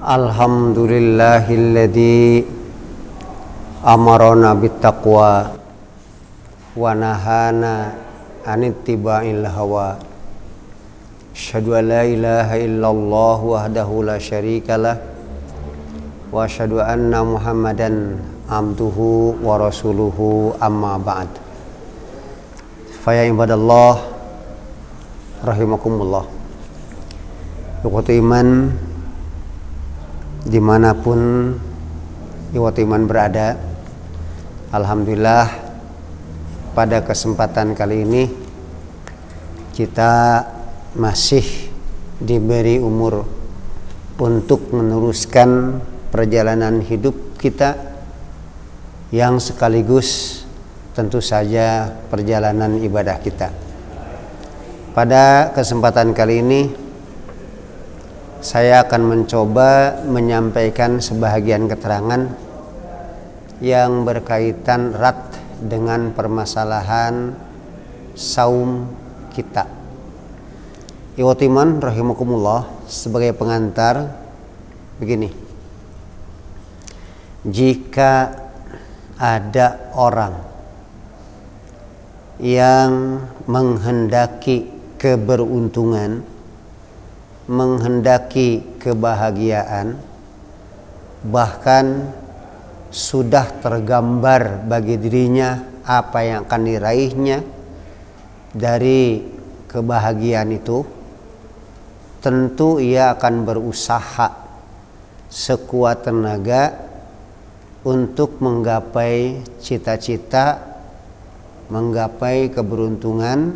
Alhamdulillahilladzi amarona bittaqwa wa nahana anittiba'il hawa. Asyhadu an la ilaha illallah wahdahu la syarikalah wa asyhadu anna Muhammadan abduhu wa rasuluhu amma ba'd. Fa ya ibadallah rahimakumullah. Ikhwatu iman dimanapun ikhwatu iman berada, alhamdulillah pada kesempatan kali ini kita masih diberi umur untuk meneruskan perjalanan hidup kita yang sekaligus tentu saja perjalanan ibadah kita. Pada kesempatan kali ini saya akan mencoba menyampaikan sebahagian keterangan yang berkaitan erat dengan permasalahan saum kita. Ikhwatu iman rahimakumullah, sebagai pengantar begini. Jika ada orang yang menghendaki keberuntungan, menghendaki kebahagiaan, bahkan sudah tergambar bagi dirinya apa yang akan diraihnya dari kebahagiaan itu, tentu ia akan berusaha sekuat tenaga untuk menggapai cita-cita, menggapai keberuntungan,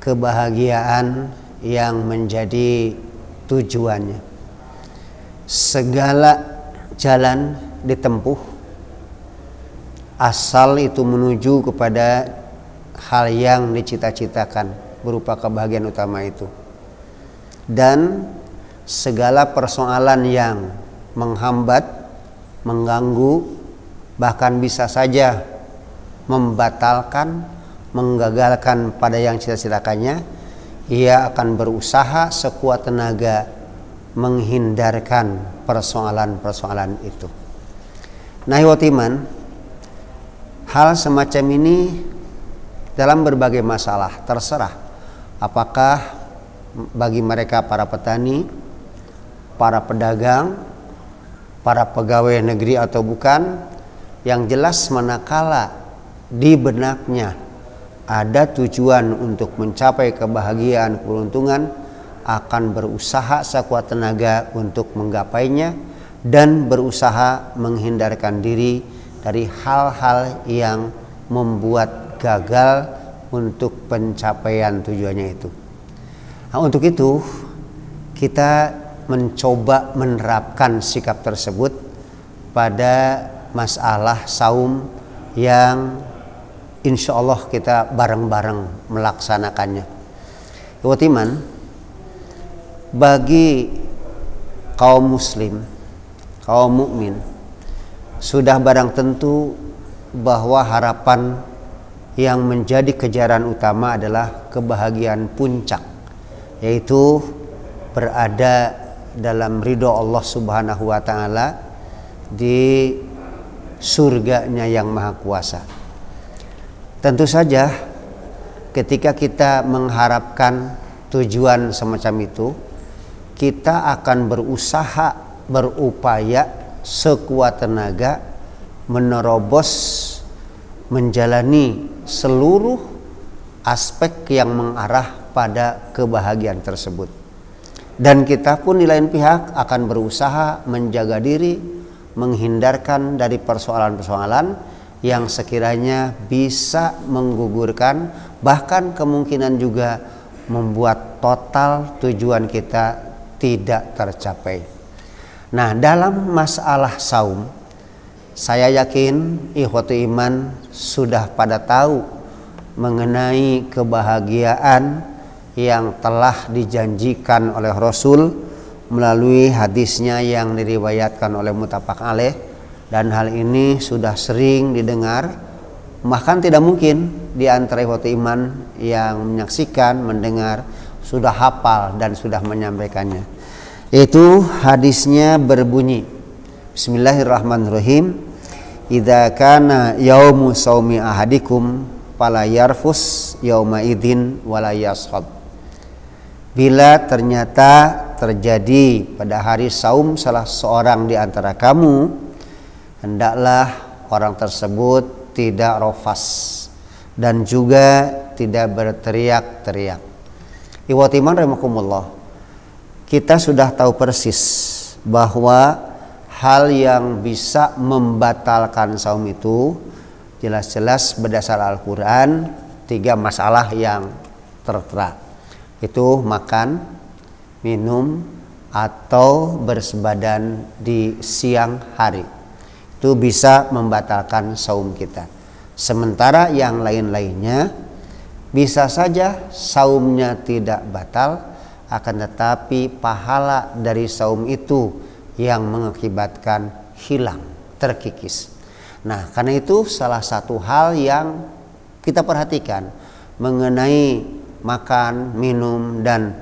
kebahagiaan yang menjadi tujuannya. Segala jalan ditempuh asal itu menuju kepada hal yang dicita-citakan berupa kebahagiaan utama itu. Dan segala persoalan yang menghambat, mengganggu, bahkan bisa saja membatalkan, menggagalkan pada yang cita-citakannya, ia akan berusaha sekuat tenaga menghindarkan persoalan-persoalan itu. Nah, ikhwati iman, hal semacam ini dalam berbagai masalah, terserah apakah bagi mereka para petani, para pedagang, para pegawai negeri atau bukan, yang jelas manakala di benaknya ada tujuan untuk mencapai kebahagiaan, keberuntungan, akan berusaha sekuat tenaga untuk menggapainya dan berusaha menghindarkan diri dari hal-hal yang membuat gagal untuk pencapaian tujuannya itu. Nah, untuk itu kita mencoba menerapkan sikap tersebut pada masalah saum yang insya Allah kita bareng-bareng melaksanakannya. Ikhwati iman, bagi kaum muslim, kaum mukmin, sudah barang tentu bahwa harapan yang menjadi kejaran utama adalah kebahagiaan puncak, yaitu berada dalam ridho Allah Subhanahu wa taala di surganya yang maha kuasa. Tentu saja ketika kita mengharapkan tujuan semacam itu, kita akan berusaha, berupaya sekuat tenaga menerobos, menjalani seluruh aspek yang mengarah pada kebahagiaan tersebut. Dan kita pun di lain pihak akan berusaha menjaga diri, menghindarkan dari persoalan-persoalan yang sekiranya bisa menggugurkan, bahkan kemungkinan juga membuat total tujuan kita tidak tercapai. Nah, dalam masalah saum, saya yakin ikhwatu iman sudah pada tahu mengenai kebahagiaan yang telah dijanjikan oleh Rasul melalui hadisnya yang diriwayatkan oleh muttafaq alaih. Dan hal ini sudah sering didengar, bahkan tidak mungkin di antara ikhwatu iman yang menyaksikan, mendengar sudah hafal dan sudah menyampaikannya. Yaitu hadisnya berbunyi, Bismillahirrahmanirrahim. Idza kana yaumu saumi ahadikum fala yarfus yauma idzin wala yashab. Bila ternyata terjadi pada hari saum salah seorang di antara kamu, hendaklah orang tersebut tidak rofas dan juga tidak berteriak-teriak. Ikhwatiman rahimakumullah, kita sudah tahu persis bahwa hal yang bisa membatalkan saum itu jelas-jelas berdasar Al-Quran 3 masalah yang tertera, itu makan, minum, atau bersebadan di siang hari. Itu bisa membatalkan saum kita. Sementara yang lain-lainnya bisa saja saumnya tidak batal, akan tetapi pahala dari saum itu yang mengakibatkan hilang, terkikis. Nah, karena itu salah satu hal yang kita perhatikan mengenai makan, minum, dan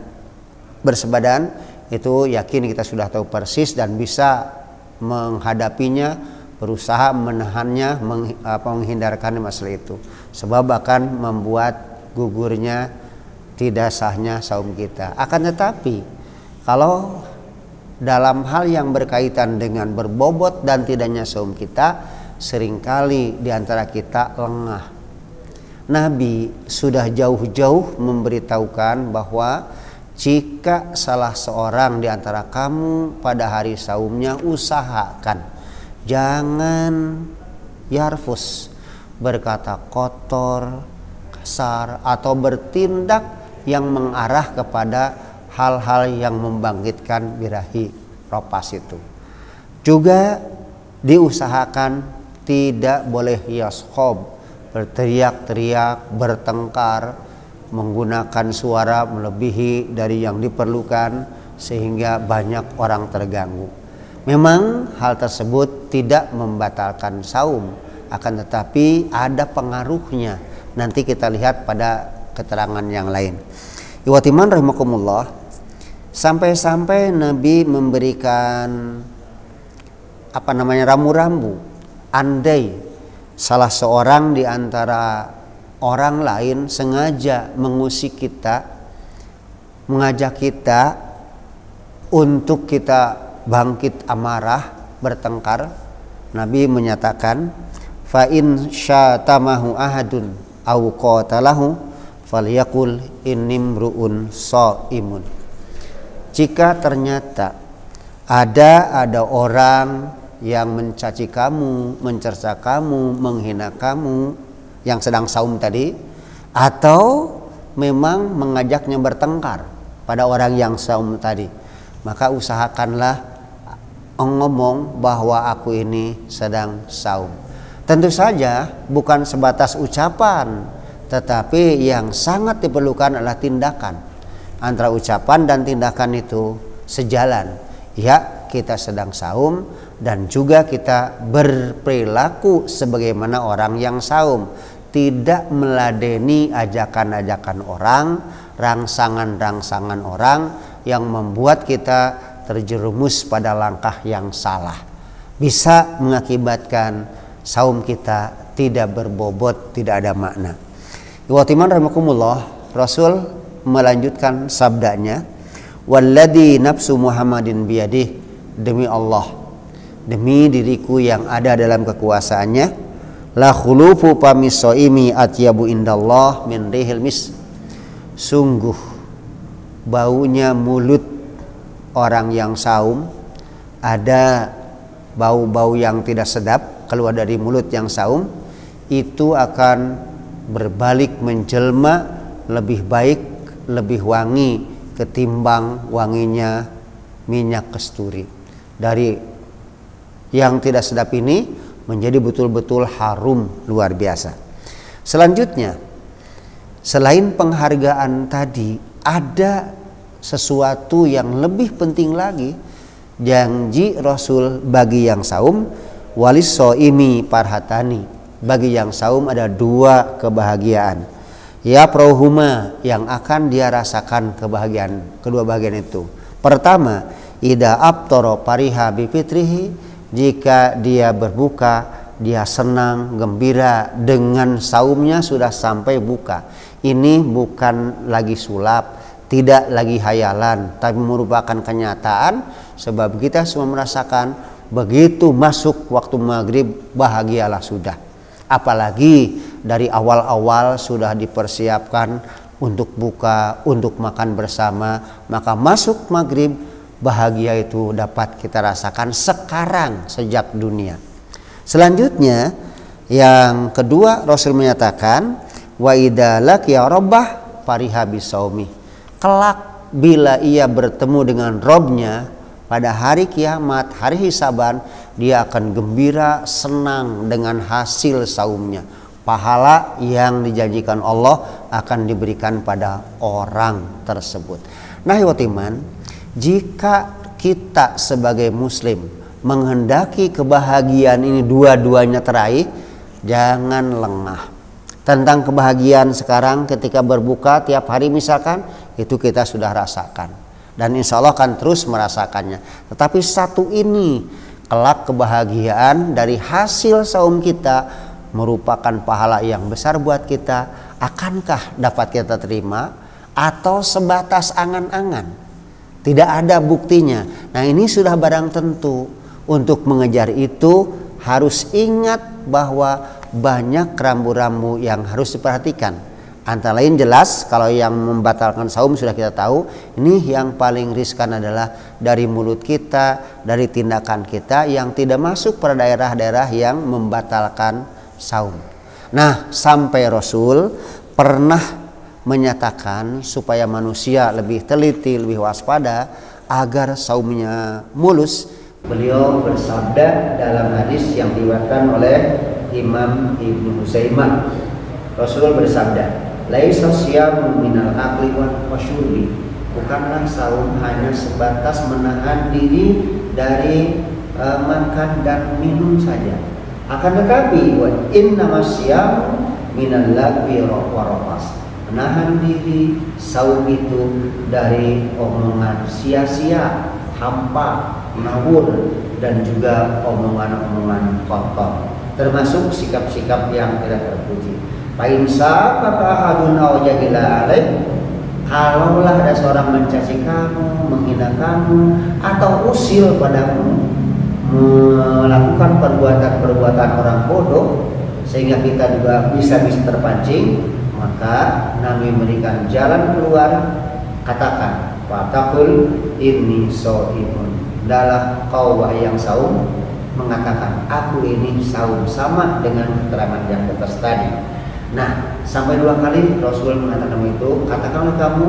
bersebadan, itu yakin kita sudah tahu persis dan bisa menghadapinya, berusaha menahannya, menghindarkan masalah itu. Sebab akan membuat gugurnya tidak sahnya saum kita. Akan tetapi kalau dalam hal yang berkaitan dengan berbobot dan tidaknya saum kita, seringkali diantara kita lengah. Nabi sudah jauh-jauh memberitahukan bahwa jika salah seorang di antara kamu pada hari saumnya, usahakan jangan yarfus, berkata kotor, kasar, atau bertindak yang mengarah kepada hal-hal yang membangkitkan birahi ropas itu. Juga diusahakan tidak boleh yashob, berteriak-teriak, bertengkar, menggunakan suara melebihi dari yang diperlukan sehingga banyak orang terganggu. Memang hal tersebut tidak membatalkan saum, akan tetapi ada pengaruhnya. Nanti kita lihat pada keterangan yang lain. Iwatiman rahimakumullah, sampai-sampai Nabi memberikan rambu-rambu. Andai salah seorang di antara orang lain sengaja mengusik kita, mengajak kita untuk kita bangkit amarah, bertengkar, Nabi menyatakan, fa in syatamahu ahadun aw qatalahu falyaqul innimruun shaimun. Jika ternyata ada orang yang mencaci kamu, mencerca kamu, menghina kamu yang sedang saum tadi, atau memang mengajaknya bertengkar pada orang yang saum tadi, maka usahakanlah ngomong bahwa aku ini sedang saum. Tentu saja bukan sebatas ucapan, tetapi yang sangat diperlukan adalah tindakan. Antara ucapan dan tindakan itu sejalan. Ya, kita sedang saum dan juga kita berperilaku sebagaimana orang yang saum, tidak meladeni ajakan-ajakan orang, rangsangan-rangsangan orang yang membuat kita terjerumus pada langkah yang salah. Bisa mengakibatkan saum kita tidak berbobot, tidak ada makna. Iwatiman rahimakumullah, Rasul melanjutkan sabdanya, walladzi nafsu Muhammadin biyadih, demi Allah, demi diriku yang ada dalam kekuasaannya, la khulufu pamisoimi atyabu indallah min rihil mis. Sungguh baunya mulut orang yang saum, ada bau-bau yang tidak sedap keluar dari mulut yang saum, itu akan berbalik menjelma lebih baik, lebih wangi ketimbang wanginya minyak kasturi. Dari yang tidak sedap ini menjadi betul-betul harum luar biasa. Selanjutnya, selain penghargaan tadi, ada sesuatu yang lebih penting lagi, janji Rasul bagi yang saum, walis soimi parhatani. Bagi yang saum ada 2 kebahagiaan, ya prohuma, yang akan dia rasakan kebahagiaan, kedua bahagian itu. Pertama, Ida abtoro pariha bifitrihi, jika dia berbuka dia senang gembira dengan saumnya sudah sampai buka. Ini bukan lagi sulap, tidak lagi hayalan, tapi merupakan kenyataan, sebab kita semua merasakan begitu masuk waktu maghrib bahagialah sudah. Apalagi dari awal-awal sudah dipersiapkan untuk buka, untuk makan bersama, maka masuk maghrib bahagia itu dapat kita rasakan sekarang sejak dunia. Selanjutnya yang kedua, Rasul menyatakan wa idza laqiya rabbah fariha bisaumi. Kelak bila ia bertemu dengan Robnya pada hari kiamat, hari hisaban, dia akan gembira, senang dengan hasil saumnya. Pahala yang dijanjikan Allah akan diberikan pada orang tersebut. Nah, ikhwatiman, jika kita sebagai muslim menghendaki kebahagiaan ini dua-duanya teraih, jangan lengah. Tentang kebahagiaan sekarang ketika berbuka tiap hari misalkan, itu kita sudah rasakan. Dan insya Allah akan terus merasakannya. Tetapi satu ini, kelak kebahagiaan dari hasil saum kita merupakan pahala yang besar buat kita. Akankah dapat kita terima atau sebatas angan-angan? Tidak ada buktinya. Nah, ini sudah barang tentu. Untuk mengejar itu harus ingat bahwa banyak rambu-rambu yang harus diperhatikan. Antara lain jelas kalau yang membatalkan saum sudah kita tahu. Ini yang paling riskan adalah dari mulut kita, dari tindakan kita yang tidak masuk pada daerah-daerah yang membatalkan saum. Nah, sampai Rasul pernah menyatakan supaya manusia lebih teliti, lebih waspada agar saumnya mulus. Beliau bersabda dalam hadis yang diriwayatkan oleh Imam Ibnu Huzaimah. Rasul bersabda, "Laisa syamu minal akli wa syurbi." Bukanlah saum hanya sebatas menahan diri dari makan dan minum saja. Akan tetapi wa innamas syamu minal lagwi wa rafas. Menahan diri saum itu dari omongan sia-sia, hampa, ngawur, dan juga omongan-omongan kotor, termasuk sikap-sikap yang tidak terpuji. Fa'insa maka adun awjahila alaih, kalaulah ada seorang mencaci kamu, menghina kamu, atau usil padamu, melakukan perbuatan-perbuatan orang bodoh sehingga kita juga bisa terpancing, maka Nabi memberikan jalan keluar. Katakan, fatakul inni shaimun. Adalah kau wahai yang saum mengatakan aku ini saum, sama dengan keterangan yang atas tadi. Nah, sampai 2 kali Rasul mengatakan itu, katakanlah kamu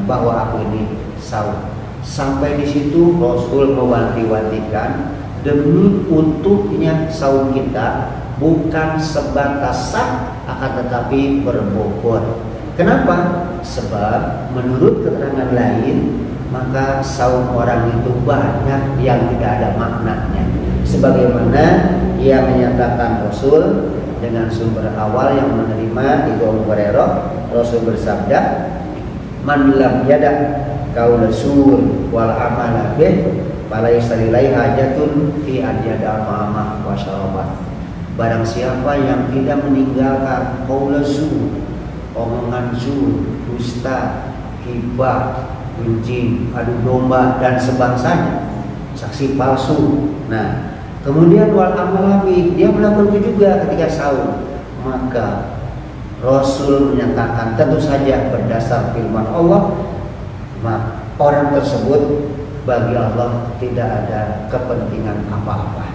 bahwa aku ini saum. Sampai di situ Rasul mewanti-wantikan demi utuhnya saum kita bukan sebatas sah, akan tetapi berbobot. Kenapa? Sebab menurut keterangan lain, maka saum orang itu banyak yang tidak ada maknanya. Sebagaimana ia menyatakan Rasul dengan sumber awal yang menerima itu Abu Hurairah, Rasul bersabda, "Man lam yada qaul sur wal amala bih, falaisa lillahi hajatun fi an yada ma'amah wa syarabat." Barang siapa yang tidak meninggalkan qaul sur, omongan sur, dusta, ghibah, gunjing, adu domba dan sebangsanya, saksi palsu. Nah, kemudian wal amalabi, dia melakukan itu juga ketika saum, maka Rasul menyatakan tentu saja berdasar firman Allah, maka orang tersebut bagi Allah tidak ada kepentingan apa-apa.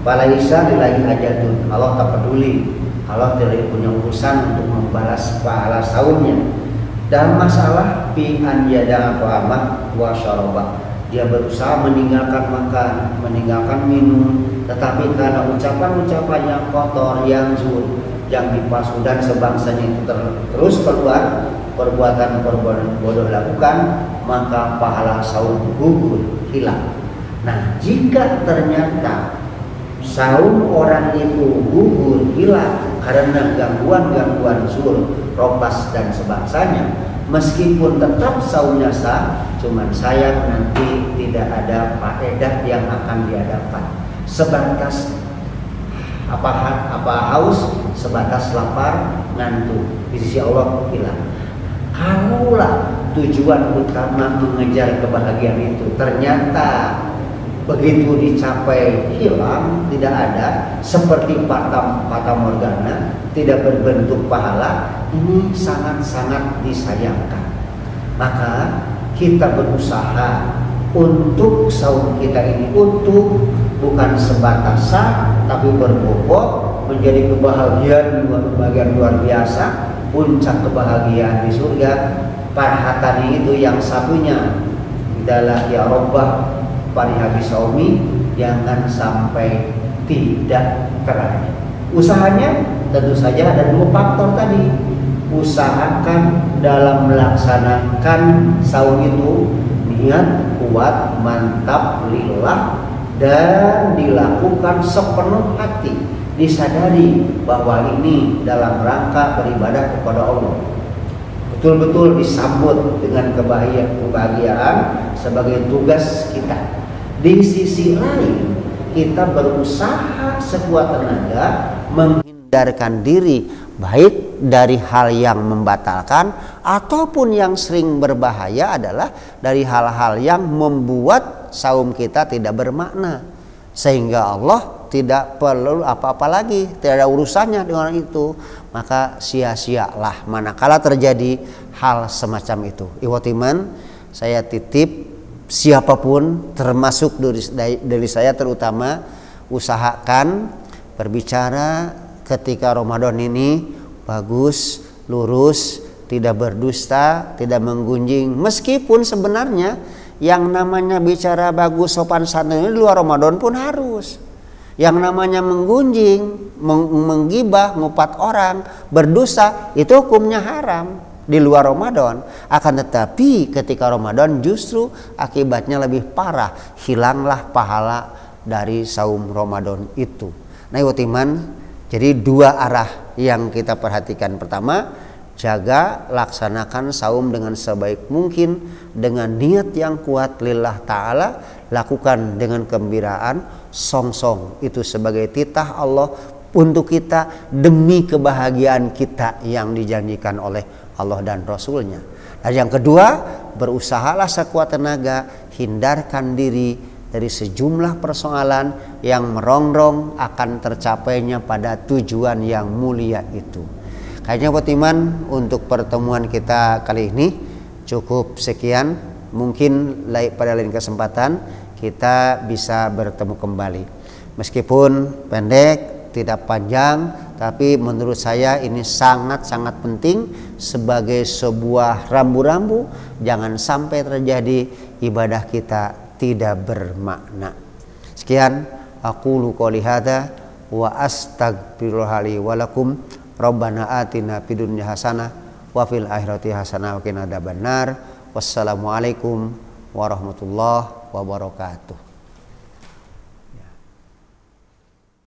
Falaisa lillahi hajatun, Allah tak peduli, Allah tidak punya urusan untuk membalas pahala saumnya. Dalam masalah fi an yada ta'amah wa syarabah, dia berusaha meninggalkan makan, meninggalkan minum, tetapi karena ucapan-ucapan yang kotor, yang zuhud, yang dipalsu dan sebangsanya itu terus keluar, perbuatan-perbuatan bodoh lakukan, maka pahala saum gugur, hilang. Nah, jika ternyata saum orang itu gugur, hilang karena gangguan-gangguan zuhud, ropas dan sebangsanya, meskipun tetap saumnya sah, cuman sayang nanti tidak ada faedah yang akan dia dapat. Sebatas apa haus, sebatas lapar, ngantuk, di sisi Allah hilang. Kalaulah tujuan utama mengejar kebahagiaan itu ternyata begitu dicapai hilang, tidak ada, seperti fata morgana, tidak berbentuk pahala, ini sangat-sangat disayangkan. Maka kita berusaha untuk saum kita ini utuh, bukan sebatas sah, tapi berbobot menjadi kebahagiaan luar biasa, puncak kebahagiaan di surga. Farhatani itu yang satunya adalah ya Rabbah fariha bisaumi, jangan sampai tidak terakhir. Usahanya tentu saja ada dua faktor tadi. Usahakan dalam melaksanakan saum itu niat kuat, mantap, lillah, dan dilakukan sepenuh hati, disadari bahwa ini dalam rangka beribadah kepada Allah, betul-betul disambut dengan kebahagiaan sebagai tugas kita. Di sisi lain, kita berusaha sekuat tenaga menghindarkan diri baik dari hal yang membatalkan ataupun yang sering berbahaya adalah dari hal-hal yang membuat saum kita tidak bermakna, sehingga Allah tidak perlu apa-apa lagi, tidak ada urusannya dengan itu. Maka sia-sialah manakala terjadi hal semacam itu. Ikhwatiman, saya titip siapapun termasuk dari saya terutama, usahakan berbicara ketika Ramadan ini bagus, lurus, tidak berdusta, tidak menggunjing. Meskipun sebenarnya yang namanya bicara bagus, sopan santun ini di luar Ramadan pun harus. Yang namanya menggunjing, menggibah, ngupat orang, berdusta, itu hukumnya haram di luar Ramadan. Akan tetapi ketika Ramadan justru akibatnya lebih parah, hilanglah pahala dari saum Ramadan itu. Nah, ikhwatiman, jadi dua arah yang kita perhatikan. Pertama, jaga laksanakan saum dengan sebaik mungkin dengan niat yang kuat lillah ta'ala, lakukan dengan kegembiraan, song-song itu sebagai titah Allah untuk kita demi kebahagiaan kita yang dijanjikan oleh Allah dan Rasulnya. Dan yang kedua, berusahalah sekuat tenaga, hindarkan diri dari sejumlah persoalan yang merongrong akan tercapainya pada tujuan yang mulia itu. Kayaknya buat iman, untuk pertemuan kita kali ini cukup sekian. Mungkin pada lain kesempatan kita bisa bertemu kembali. Meskipun pendek, tidak panjang, tapi menurut saya ini sangat-sangat penting sebagai sebuah rambu-rambu jangan sampai terjadi ibadah kita tidak bermakna. Sekian, aqulu qouli hadza wa astaghfirullaha li wa lakum. Rabbana atina fid dunya hasanah wa fil akhirati hasanah wa qina adzabannar. Wassalamualaikum warahmatullahi wabarakatuh.